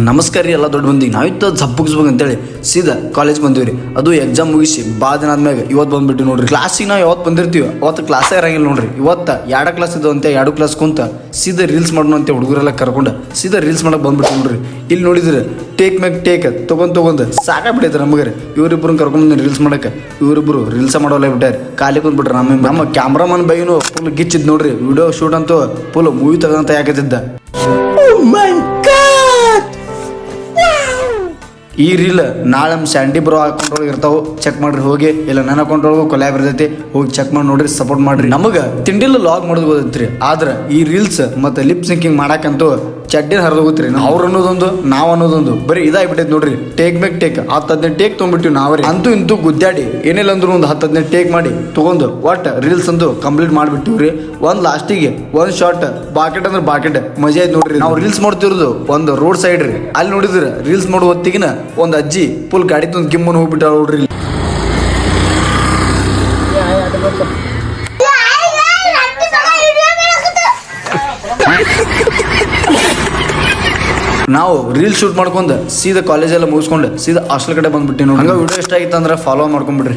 ನಮಸ್ಕಾರ ರೀ ಎಲ್ಲ ದೊಡ್ಡ ಮಂದಿಗೆ ನಾವಿತ್ತ ಜಪ್ಪಗಿಸ್ಬೇಕು ಅಂತೇಳಿ ಸೀದಾ ಕಾಲೇಜ್ ಬಂದಿವ್ರಿ. ಅದು ಎಕ್ಸಾಮ್ ಮುಗಿಸಿ ಭಾಳ ದಿನ ಆದ್ಮ್ಯಾಗ ಇವತ್ತು ಬಂದ್ಬಿಟ್ಟು ನೋಡ್ರಿ. ಕ್ಲಾಸಿಗೆ ನಾವು ಯಾವತ್ತು ಬಂದಿರ್ತೀವಿ ಅವತ್ತು ಕ್ಲಾಸೇ ಇರಂಗಿಲ್ಲ ನೋಡ್ರಿ. ಇವತ್ತು 2 ಕ್ಲಾಸ್ ಇದ್ದು ಅಂತ 2 ಕ್ಲಾಸ್ ಕುಂತ ಸೀದಾ ರೀಲ್ಸ್ ಮಾಡೋಣ ಅಂತ ಹುಡುಗರೆಲ್ಲ ಕರ್ಕೊಂಡು ಸೀದಾ ರೀಲ್ಸ್ ಮಾಡಕ್ಕೆ ಬಂದ್ಬಿಟ್ಟು ನೋಡ್ರಿ. ಇಲ್ಲಿ ನೋಡಿದ್ರೆ ಟೇಕ್ ಮ್ಯಾಗ ಟೇಕ್ ತಗೊಂಡ್ ಸಾಕಾಗ್ಬಿಟ್ಟೈತೆ ನಮಗೆ. ಇವರಿಬ್ಬರು ಕರ್ಕೊಂಡು ರೀಲ್ಸ್ ಮಾಡಕ್ಕೆ ಇವರಿಬ್ರು ರೀಲ್ಸ್ ಮಾಡೋಲ್ಲ ಬಿಟ್ಟಾರೆ. ಖಾಲಿ ಕುಂದ್ಬಿಟ್ರೆ ನಮ್ಮ ಕ್ಯಾಮ್ರಾಮನ್ ಬೈನು ಫುಲ್ ಗಿಚ್ಚಿದ್ ನೋಡ್ರಿ. ವಿಡಿಯೋ ಶೂಟ್ ಅಂತೂ ಫುಲ್ ಮೂವಿ ತೆಗೆದಂತ ಯಾಕತ್ತಿದ್ದ. ಈ ರೀಲ್ ನಾಳೆ ನಮ್ಮ ಸ್ಯಾಂಡಿ ಬ್ರೋ ಅಕೌಂಟ್ ಒಳಗೆ ಇರ್ತಾವೆ, ಚೆಕ್ ಮಾಡ್ರಿ ಹೋಗಿ. ಇಲ್ಲ ನನ್ನ ಅಕೌಂಟ್ ಒಳಗೂ ಕೊಲ್ಯಾಬ್ ಇರ್ತೈತಿ, ಹೋಗಿ ಚೆಕ್ ಮಾಡಿ ನೋಡ್ರಿ, ಸಪೋರ್ಟ್ ಮಾಡ್ರಿ. ನಮಗೆ ತಿಂಡಿಲ್ಲ ಲಾಗ್ ಮಾಡೋದು ಗೊತ್ತೈತ್ರಿ, ಆದ್ರೆ ಈ ರೀಲ್ಸ್ ಮತ್ತೆ ಲಿಪ್ ಸಿಂಕಿಂಗ್ ಮಾಡಕ್ಕಂತೂ ಚಡ್ಡಿನ ಹರಿದೋಗುತ್ರಿ. ಅವ್ರು ಅನ್ನೋದೊಂದು ನಾವು ಅನ್ನೋದೊಂದು ಬರೀ ಇದಾಗ್ಬಿಟ್ಟೈತಿ ನೋಡ್ರಿ. ಟೇಕ್ ಮ್ಯಾಕ್ ಟೇಕ್ 10-15 ಟೇಕ್ ತೊಗೊಂಡ್ಬಿಟ್ಟಿವಿ ನಾವ್ರಿ. ಅಂತೂ ಇಂತೂ ಗುದ್ದಾಡಿ ಏನಿಲ್ಲ ಅಂದ್ರೂ ಒಂದು 10-15 ಟೇಕ್ ಮಾಡಿ ತಗೊಂಡು ಒಟ್ಟು ರೀಲ್ಸ್ ಅಂತೂ ಕಂಪ್ಲೀಟ್ ಮಾಡಿಬಿಟ್ಟಿವ್ರಿ. ಒಂದು ಲಾಸ್ಟಿಗೆ ಒಂದು ಶಾರ್ಟ್ ಬಾಕೆಟ್ ಅಂದ್ರೆ ಬಾಕೆಟ್ ಮಜಾ ಐತಿ ನೋಡ್ರಿ. ನಾವು ರೀಲ್ಸ್ ಮಾಡ್ತಿರೋದು ಒಂದು ರೋಡ್ ಸೈಡ್ ರೀ. ಅಲ್ಲಿ ನೋಡಿದ್ರೆ ರೀಲ್ಸ್ ಮಾಡೋ ಹೊತ್ತಿಗಿನ ಒಂದು ಅಜ್ಜಿ ಫುಲ್ ಗಾಡಿ ತಂದು ಗಿಮ್ಮನ್ ಹೋಗ್ಬಿಟ್ಟ ನೋಡ್ರಿ. ನಾವು ರೀಲ್ ಶೂಟ್ ಮಾಡ್ಕೊಂಡು ಸೀದಾ ಕಾಲೇಜೆಲ್ಲ ಮುಗಿಸ್ಕೊಂಡು ಸೀದಾ ಹಾಸ್ಟೆಲ್ ಕಡೆ ಬಂದ್ಬಿಟ್ಟು ನೋಡಿ. ಹಂಗ ವಿಡಿಯೋ ಇಷ್ಟ ಆಗಿತ್ತು ಅಂದ್ರೆ ಫಾಲೋ ಮಾಡ್ಕೊಂಡ್ಬಿಡ್ರಿ.